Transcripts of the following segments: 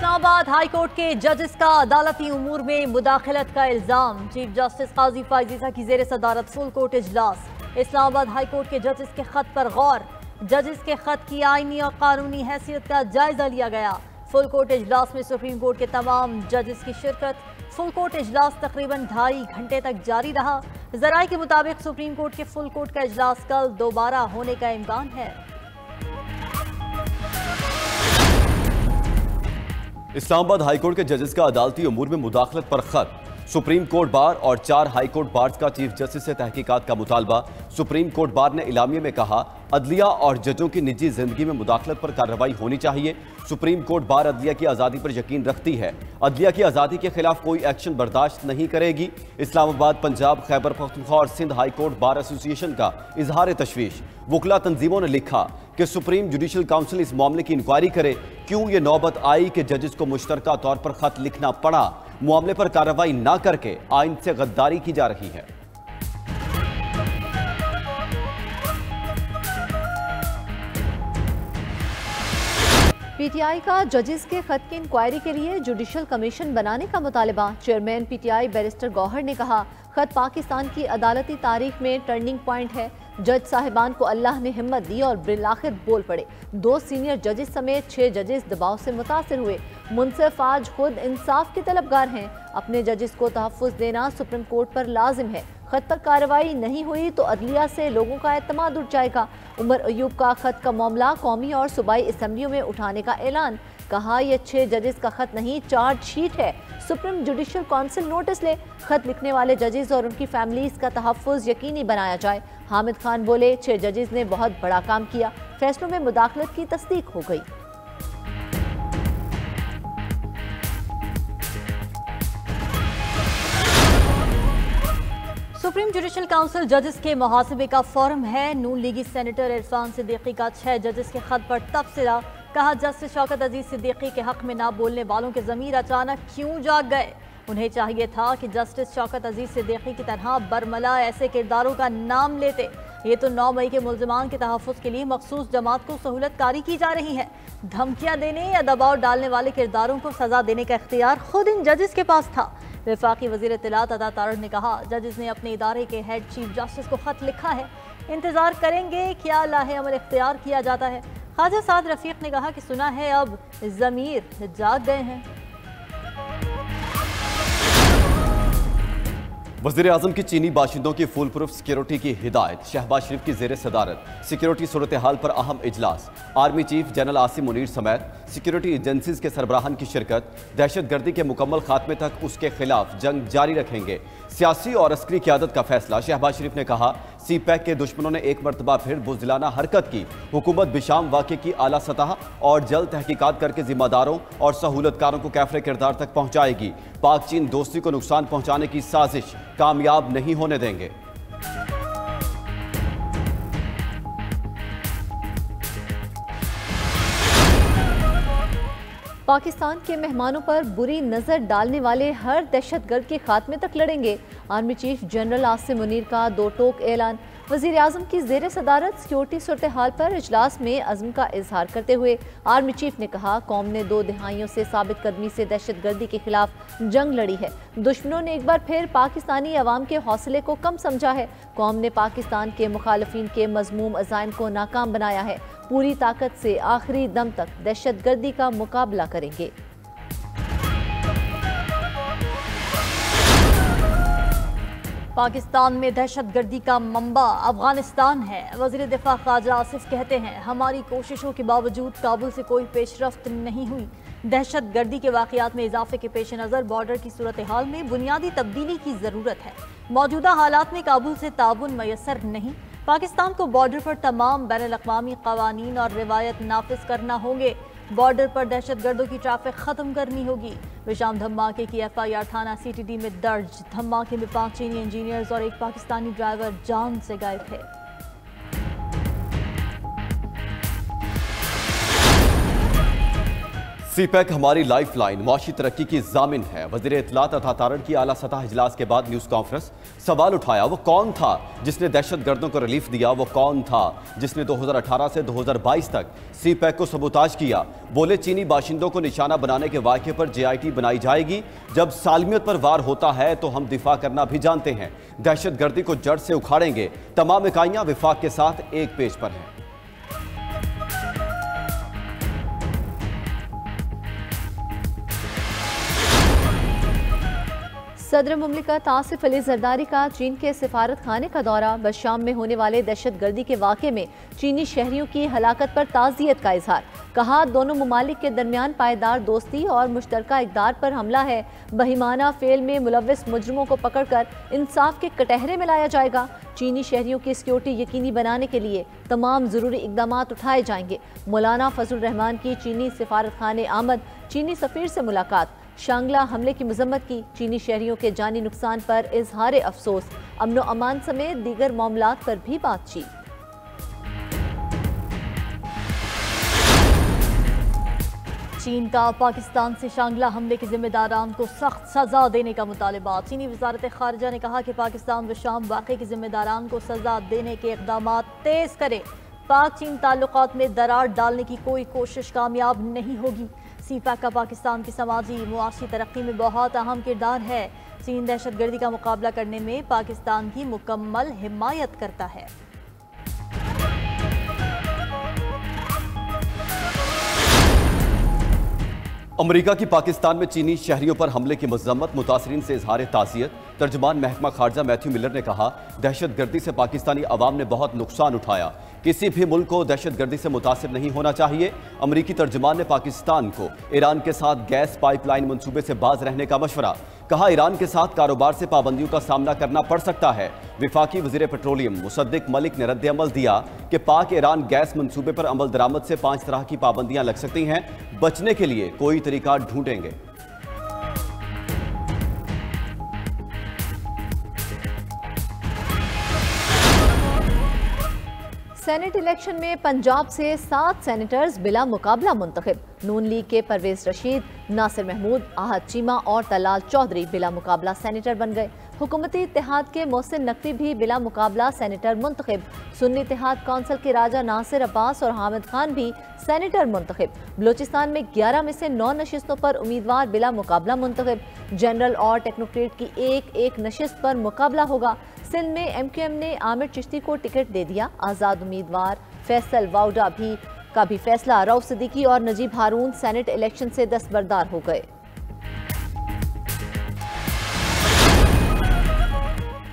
Islamabad high court के जजेस का अदालती उमूर में मुदाखलत का इल्जाम। चीफ जस्टिस काजी फायजीसा की जेर सदारत फुल कोर्ट इजलास। इस्लामाबाद हाई कोर्ट के जजेस के खत पर गौर। जजेस के खत की आईनी और कानूनी हैसियत का जायजा लिया गया। फुल कोर्ट इजलास में सुप्रीम कोर्ट के तमाम जजेस की शिरकत। फुल कोर्ट इजलास तकरीबन 2.5 घंटे तक जारी रहा। जराये के मुताबिक सुप्रीम कोर्ट के फुल कोर्ट का इजलास कल दोबारा होने का इम्कान है। इस्लामाबाद हाईकोर्ट के जजेस का अदालती उमूर में मुदाखलत पर खत। सुप्रीम कोर्ट बार और 4 हाई कोर्ट बार्स का चीफ जस्टिस से तहकीकात का मुतालबा। सुप्रीम कोर्ट बार ने इलामिये में कहा, अदलिया और जजों की निजी जिंदगी में मुदाखलत पर कार्रवाई होनी चाहिए। सुप्रीम कोर्ट बार अदलिया की आज़ादी पर यकीन रखती है, अदलिया की आज़ादी के खिलाफ कोई एक्शन बर्दाश्त नहीं करेगी। इस्लामाबाद, पंजाब, खैबर पख्तूनख्वा और Sindh high court bar association का इजहार तशवीश। वकला तंजीमों ने लिखा कि सुप्रीम जुडिशल काउंसिल इस मामले की इंक्वायरी करे। क्यों ये नौबत आई कि जजेस को मुश्तरका तौर पर खत लिखना पड़ा? मामले पर कार्रवाई न करके आइन से गद्दारी की जा रही है। पीटीआई का जजेस के खत की इंक्वायरी के लिए जुडिशल कमीशन बनाने का मुतालबा। चेयरमैन पीटीआई बैरिस्टर गौहर ने कहा, खत पाकिस्तान की अदालती तारीख में टर्निंग पॉइंट है। जज साहिबान को अल्लाह ने हिम्मत दी और बिलाखिर बोल पड़े। 2 सीनियर जजेस समेत 6 जजेस दबाव से मुतासिर हुए। मुनसिफ आज खुद इंसाफ के तलबगार हैं। अपने जजेस को तहफ़्फ़ुज़ देना सुप्रीम कोर्ट पर लाजिम है। खत पर कार्रवाई नहीं हुई तो अदलिया से लोगों का एतमाद उठ जाएगा। उमर अयूब का खत का मामला कौमी और सूबाई असम्बलियों में उठाने का ऐलान। कहा, यह 6 जजेस का खत नहीं, चार्जशीट है। सुप्रीम जुडिशल काउंसिल नोटिस ले। खत लिखने वाले जजेस और उनकी फैमिलीज का तहफ़्फ़ुज़ यकीनी बनाया जाए। हामिद खान बोले, 6 जजेस ने बहुत बड़ा काम किया। फैसलों में मुदाखलत की तस्दीक हो गई। सुप्रीम जुडिशल काउंसिल जजेस के मुहासबे का फोरम है। नून लीगी सेनेटर इरफान सिद्दीकी का 6 जजेस के खत पर तबसरा। कहा, जस्टिस शौकत अजीज सिद्दीकी के हक में ना बोलने वालों के ज़मीर अचानक क्यों जाग गए? उन्हें चाहिए था कि जस्टिस शौकत अजीज सिद्दीकी की तरह बरमला ऐसे किरदारों का नाम लेते। ये तो 9 मई के मुल्ज़िमान के तहफ़्फ़ुज़ के लिए मखसूस जमात को सहूलत कारी की जा रही है। धमकियाँ देने या दबाव डालने वाले किरदारों को सज़ा देने का इख्तियार खुद इन जजेस के पास था। वफाकी वज़ीर इत्तलात अता तारड़ ने कहा, जजेस ने अपने इदारे के हेड चीफ जस्टिस को खत लिखा है। इंतज़ार करेंगे क्या लाहे अमल इख्तियार किया जाता है। ख्वाजा साद रफ़ीक ने कहा कि सुना है अब ज़मीर जाग गए हैं। वज़ीर आज़म की चीनी बाशिंदों की फुल प्रूफ सिक्योरिटी की हिदायत। शहबाज शरीफ की जेर सदारत सिक्योरिटी सूरत हाल पर अहम इजलास। Army chief general Asim Munir समेत सिक्योरिटी एजेंसीज के सरबराहान की शिरकत। दहशत गर्दी के मुकम्मल खात्मे तक उसके खिलाफ जंग जारी रखेंगे। सियासी और अस्करी क़यादत का फैसला। शहबाज शरीफ ने कहा, CPEC के दुश्मनों ने एक मरतबा फिर बुज़दिलाना हरकत की। हुकूमत बिशाम वाक़े की आला सतह और जल्द तहकीकात करके जिम्मेदारों और सहूलतकारों को कैफरे किरदार तक पहुँचाएगी। पाक चीन दोस्ती को नुकसान पहुँचाने की साजिश कामयाब नहीं होने देंगे। पाकिस्तान के मेहमानों पर बुरी नज़र डालने वाले हर दहशतगर्द के खात्मे तक लड़ेंगे। Army chief general Asim Munir का 2 टोक ऐलान। वज़ीर आज़म की जेर सदारत सिक्योरिटी सूरत हाल पर इजलास में अज़्म का इजहार करते हुए आर्मी चीफ ने कहा, कौम ने 2 दहाइयों से साबित कदमी से दहशत गर्दी के खिलाफ जंग लड़ी है। दुश्मनों ने एक बार फिर पाकिस्तानी अवाम के हौसले को कम समझा है। कौम ने पाकिस्तान के मुखालिफिन के मज़मूम अज़ाइम को नाकाम बनाया है। पूरी ताकत से आखिरी दम तक दहशत गर्दी का मुकाबला करेंगे। पाकिस्तान में दहशत गर्दी का मंबा अफगानिस्तान है। वज़ीर दिफा ख्वाजा आसिफ कहते हैं, हमारी कोशिशों के बावजूद काबुल से कोई पेशरफ्त नहीं हुई। दहशत गर्दी के वाक़यात में इजाफे के पेश नज़र बॉर्डर की सूरत हाल में बुनियादी तब्दीली की ज़रूरत है। मौजूदा हालात में काबुल से ताउन मैसर नहीं। पाकिस्तान को बॉर्डर पर तमाम बैनुल-अक़वामी क़वानीन और रिवायत नाफिज करना होंगे। बॉर्डर पर दहशत गर्दों की ट्रैफिक खत्म करनी होगी। विशाम धमाके की FIR थाना CTD में दर्ज। धमाके में 5 चीनी इंजीनियर्स और 1 पाकिस्तानी ड्राइवर जान से गायब थे। सीपैक हमारी लाइफ लाइन मुआशी तरक्की की जामिन है। वज़ीर इत्तलात तथा तारण की आला सतह इजलास के बाद न्यूज़ कॉन्फ्रेंस। सवाल उठाया वो कौन था जिसने दहशतगर्दों को रिलीफ दिया, वो कौन था जिसने 2018 से 2022 तक सीपैक को सबूताज किया। बोले चीनी बाशिंदों को निशाना बनाने के वाक़े पर JIT बनाई जाएगी। जब सालमियत पर वार होता है तो हम दिफा करना भी जानते हैं। दहशतगर्दी को जड़ से उखाड़ेंगे। तमाम इकाइयाँ विफाक के साथ एक पेज पर हैं। सदर मुमलिकत आसिफ अली जरदारी का चीन के सिफारत खाने का दौरा। बशाम में होने वाले दहशतगर्दी के वाक़े में चीनी शहरियों की हलाकत पर ताज़ियत का इजहार। कहा दोनों ममालिक के दरमियान पायदार दोस्ती और मुश्तरका इक़दार पर हमला है। बहिमाना फेल में मुलव्विस मुजरिमों को पकड़कर इंसाफ के कटहरे में लाया जाएगा। चीनी शहरियों की सिक्योरिटी यकीनी बनाने के लिए तमाम ज़रूरी इक़दाम उठाए जाएंगे। मौलाना फजल रहमान की चीनी सिफारत खाने आमद। चीनी सफ़ीर से मुलाकात। शांगला हमले की मजम्मत की। चीनी शहरियों के जानी नुकसान पर इजहार अफसोस। अमनो अमान समेत दीगर मामलात पर भी बातचीत। चीन का पाकिस्तान से शांगला हमले के जिम्मेदारान को सख्त सजा देने का मुतालबा। चीनी वजारत खारजा ने कहा कि पाकिस्तान व शाम वाक़े के जिम्मेदारान को सजा देने के इक़दाम तेज करे। पाक चीन ताल्लुकात में दरार डालने की कोई कोशिश कामयाब नहीं होगी। सीपैक का पाकिस्तान की समाजी मुआशी तरक्की में बहुत अहम किरदार है। चीन दहशतगर्दी का मुकाबला करने में पाकिस्तान की मुकम्मल हिमायत करता है। अमेरिका की पाकिस्तान में चीनी शहरियों पर हमले की मजम्मत। मुतासरीन से इजहार ताज़ियत। तर्जुमान महकमा खारजा मैथ्यू मिलर ने कहा दहशतगर्दी से पाकिस्तानी अवाम ने बहुत नुकसान उठाया। किसी भी मुल्क को दहशतगर्दी से मुतासिर नहीं होना चाहिए। अमरीकी तर्जुमान ने पाकिस्तान को ईरान के साथ गैस पाइपलाइन मंसूबे से बाज रहने का मशवरा। कहा ईरान के साथ कारोबार से पाबंदियों का सामना करना पड़ सकता है। विफाकी वज़ीर पेट्रोलियम मुसद्दिक मलिक ने रद्द अमल दिया कि पाक ईरान गैस मंसूबे पर अमल दरामद से 5 तरह की पाबंदियां लग सकती हैं। बचने के लिए कोई तरीका ढूंढेंगे। सेनेट इलेक्शन में पंजाब से 7 सेनेटर्स बिला मुकाबला मुंतखब। नून लीग के परवेज रशीद, नासिर महमूद, आहद चीमा और तलाल चौधरी बिला मुकाबला सेनेटर बन गए। हुकूमती इत्तेहाद के मोहसिन नकवी भी बिला मुकाबला सेनेटर मुंतखब। सुन्नी इत्तेहाद कौंसिल के राजा नासिर अब्बास और हामिद खान भी सेनेटर मुंतखब। बलोचिस्तान में 11 में से 9 नशिस्तों पर उम्मीदवार बिला मुकाबला मुंतखब। जनरल और टेक्नोक्रेट की एक नशिस्त पर मुकाबला होगा। सिंध में MQM ने आमिर चिश्ती को टिकट दे दिया। आज़ाद उम्मीदवार फैसल वाउडा का भी फैसला। रऊफ सिद्दीकी और नजीब हारून सेनेट इलेक्शन से दस्तबरदार हो गए।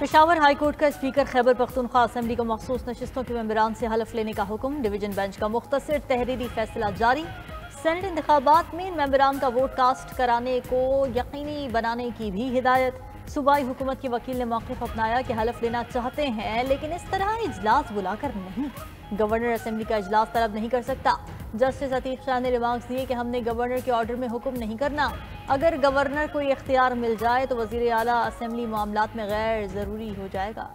पेशावर हाईकोर्ट का स्पीकर खैबर पख्तूनख्वा असेंबली को मखसूस नशिस्तों के मेंबरान से हलफ लेने का हुक्म। डिवीजन बेंच का मुख्तसर तहरीरी फैसला जारी। सेनेट इंतखाबात में मेंबरान का वोट कास्ट कराने को यकीनी बनाने की भी हिदायत। सूबाई हुकूमत के वकील ने मौक़िफ़ अपनाया कि हलफ लेना चाहते हैं लेकिन इस तरह इजलास बुलाकर नहीं। गवर्नर असेंबली का इजलास तलब नहीं कर सकता। जस्टिस अतीक शाह ने रिमार्क्स दिए कि हमने गवर्नर के ऑर्डर में हुक्म नहीं करना। अगर गवर्नर को इख्तियार मिल जाए तो वज़ीर आला असेंबली मामलात में गैर ज़रूरी हो जाएगा।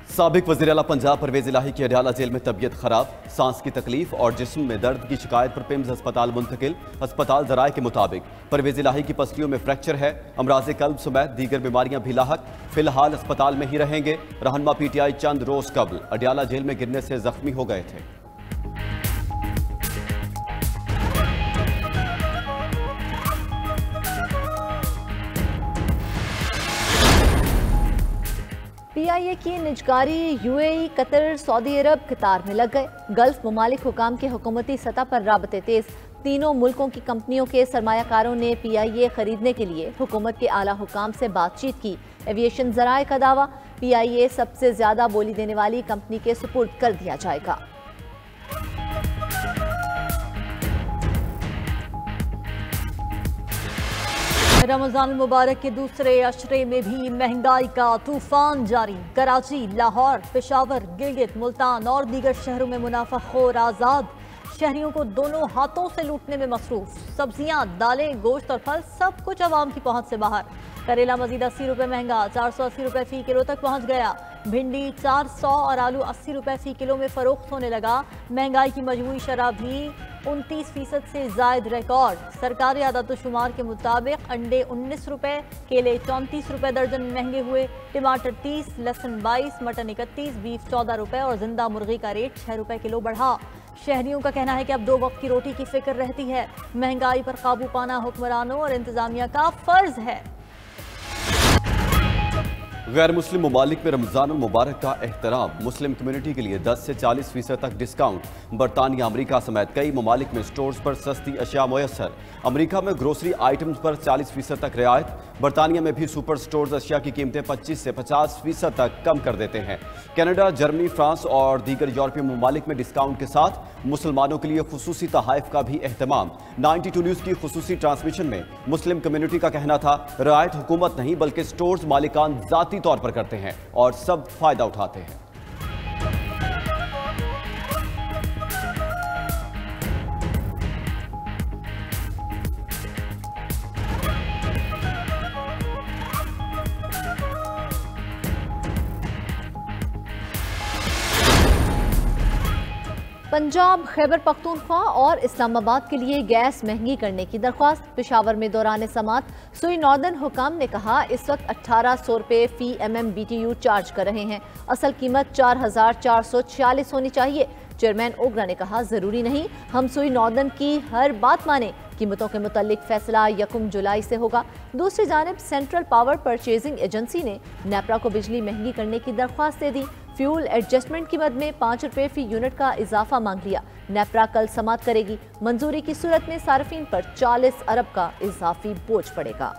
साबिक वज़ीर आला पंजाब परवेज इलाही की अडयाला जेल में तबीयत खराब। सांस की तकलीफ और जिस्म में दर्द की शिकायत पर पिम्स अस्पताल मुंतकिल। अस्पताल ज़राए के मुताबिक परवेज इलाही की पसलियों में फ्रैक्चर है। अमराज़ कल्ब समेत दीगर बीमारियां भी लाहक। फिलहाल अस्पताल में ही रहेंगे। रहनुमा PTI चंद रोज कबल अडयाला जेल में गिरने से जख्मी हो गए थे। PIA की निजकारी UAE, कतर, सऊदी अरब, कतार में लग गए। गल्फ ममालिक हुकाम के हुकूमती सतह पर राबते तेज। तीनों मुल्कों की कंपनियों के सरमायाकारों ने PIA खरीदने के लिए हुकूमत के आला हुकाम से बातचीत की। एविएशन ज़राए का दावा PIA सबसे ज्यादा बोली देने वाली कंपनी के सुपुर्द कर दिया जाएगा। रमजान मुबारक के दूसरे अशरे में भी महंगाई का तूफान जारी। कराची, लाहौर, पेशावर, गिलगित, मुल्तान और दीगर शहरों में मुनाफाखोर आज़ाद। शहरियों को दोनों हाथों से लूटने में मसरूफ। सब्जियां, दालें, गोश्त और फल सब कुछ आवाम की पहुंच से बाहर। करेला मजीद 80 रुपए महंगा, 480 रुपए फी किलो तक पहुंच गया। भिंडी 400 और आलू 80 रुपए फी किलो में फरोख्त होने लगा। महंगाई की मजमूई शरह भी 29% से जायद रिकॉर्ड। सरकारी आदातुशुमार के मुताबिक अंडे 19 रुपए, केले 34 रुपए दर्जन महंगे हुए। टमाटर 30, लहसुन 22, मटन 31, बीफ 14 रुपए और जिंदा मुर्गी का रेट 6 रुपए किलो बढ़ा। शहरियों का कहना है कि अब 2 वक्त की रोटी की फिक्र रहती है। महंगाई पर काबू पाना हुक्मरानों और इंतजामिया का फर्ज है। गैर मुस्लिम ममालिक में रमजान मुबारक का एहतराम। मुस्लिम कम्युनिटी के लिए 10 से 40% तक डिस्काउंट। बरतानिया, अमरीका समेत कई ममालिक में स्टोर्स पर सस्ती अशिया मुयसर। अमरीका में ग्रोसरी आइटम्स पर 40% तक रियायत। बरतानिया में भी सुपर स्टोर्स अशिया की कीमतें 25 से 50% तक कम कर देते हैं। कनाडा, जर्मनी, फ्रांस और दीगर यूरोपीय ममालिक में डिस्काउंट के साथ मुसलमानों के लिए खुसूसी तहाइफ का भी एहतमाम। 92 न्यूज़ की खुसूसी ट्रांसमिशन में मुस्लिम कम्युनिटी का कहना था, रियायत हुकूमत नहीं बल्कि स्टोर्स मालिकान जाती तौर पर करते हैं और सब फायदा उठाते हैं। पंजाब, खैबर पख्तूनख्वा और इस्लामाबाद के लिए गैस महंगी करने की दरख्वास्त। पेशावर में दौरान समात सुई नॉर्दर्न हुकाम ने कहा, इस वक्त 1800 रुपये फी MMBTU चार्ज कर रहे हैं। असल कीमत 4446 होनी चाहिए। चेयरमैन ओगरा ने कहा, जरूरी नहीं हम सुई नॉर्दर्न की हर बात माने। कीमतों के मुतालिक फैसला 1 जुलाई से होगा। दूसरी जानिब सेंट्रल पावर परचेजिंग एजेंसी ने नेपरा को बिजली महंगी करने की दरख्वास्त दे दी। फ्यूल एडजस्टमेंट की मद में 5 रुपये फी यूनिट का इजाफा मांग लिया। नेपरा कल समात करेगी। मंजूरी की सूरत में सार्फिन पर 40 अरब का इजाफी बोझ पड़ेगा।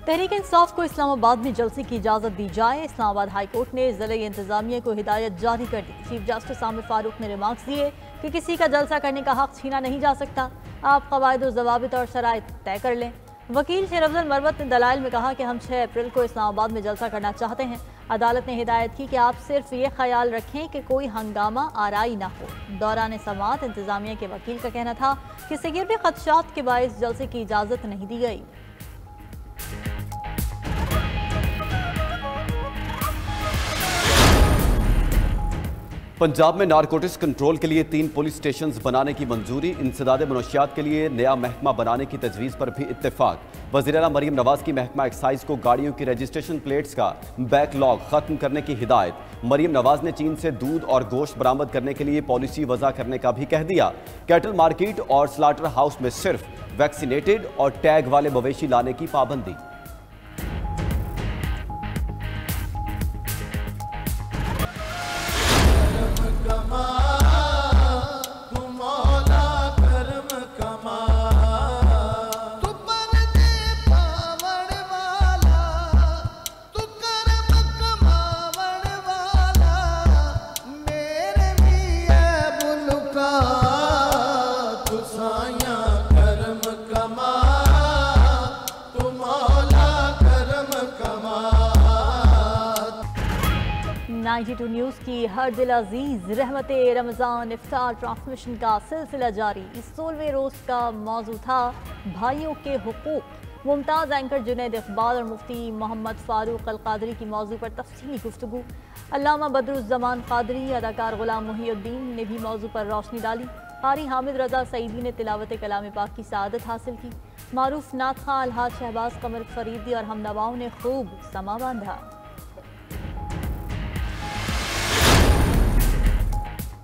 तहरीक इंसाफ को इस्लामाबाद में जलसे की इजाज़त दी जाए। इस्लामाबाद हाई कोर्ट ने ज़िले इंतजामिया को हिदायत जारी कर दी। चीफ जस्टिस आमिर फारूक ने रिमार्क्स दिए कि किसी का जलसा करने का हक छीना नहीं जा सकता। आप कवायद और ज़वाबित और शराइत तय कर लें। वकील शेर अफजल मरवत ने दलाइल में कहा कि हम 6 अप्रैल को इस्लामाबाद में जलसा करना चाहते हैं। अदालत ने हिदायत की कि आप सिर्फ ये ख्याल रखें कि कोई हंगामा आराई ना हो। दौरान समात इंतजामिया के वकील का कहना था कि सिक्योरिटी खदशात के बायस जलसे की इजाज़त नहीं दी गई। पंजाब में नारकोटिक्स कंट्रोल के लिए 3 पुलिस स्टेशन बनाने की मंजूरी। इंसदाद मनशियात के लिए नया महकमा बनाने की तजवीज़ पर भी इत्तेफाक। वज़ीर आला मरीम नवाज की महकमा एक्साइज को गाड़ियों की रजिस्ट्रेशन प्लेट्स का बैकलॉग खत्म करने की हिदायत। मरीम नवाज ने चीन से दूध और गोश्त बरामद करने के लिए पॉलिसी वज़ा करने का भी कह दिया। कैटल मार्केट और स्लाटर हाउस में सिर्फ वैक्सीनेटेड और टैग वाले मवेशी लाने की पाबंदी। न्यूज़ की हर दिल अजीज रहमते रमज़ान इफ्तार ट्रांसमिशन का सिलसिला जारी। इस 16वें रोज़ का मौजू था भाइयों के हुकूक। मुमताज़ एंकर जुनैद इकबाल और मुफ्ती मोहम्मद फारूक अल कादरी की मौजू पर तफसीली गुफ्तगू। अल्लामा बदरुज़्ज़मान कादरी, अदाकार गुलाम मुहिउद्दीन ने भी मौजू पर रोशनी डाली। कारी हामिद रजा सईदी ने तिलावत कलाम पाक की सआदत हासिल की। मारूफ नात खां अलहाज शहबाज कमर फरीदी और हमनवाओं ने खूब समा बांधा।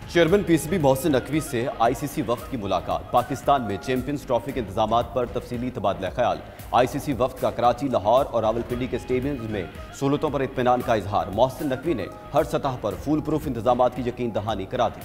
चेयरमैन PCB मोहसिन नकवी से ICC वफ्द की मुलाकात। पाकिस्तान में चैंपियंस ट्रॉफी के इंतजामात पर तफसीली तबादला ख्याल। ICC वफ्द का कराची, लाहौर और रावलपिंडी के स्टेडियम्स में सहूलतों पर इत्मीनान का इजहार। मोहसिन नकवी ने हर सतह पर फूल प्रूफ इंतजामात की यकीन दहानी करा दी।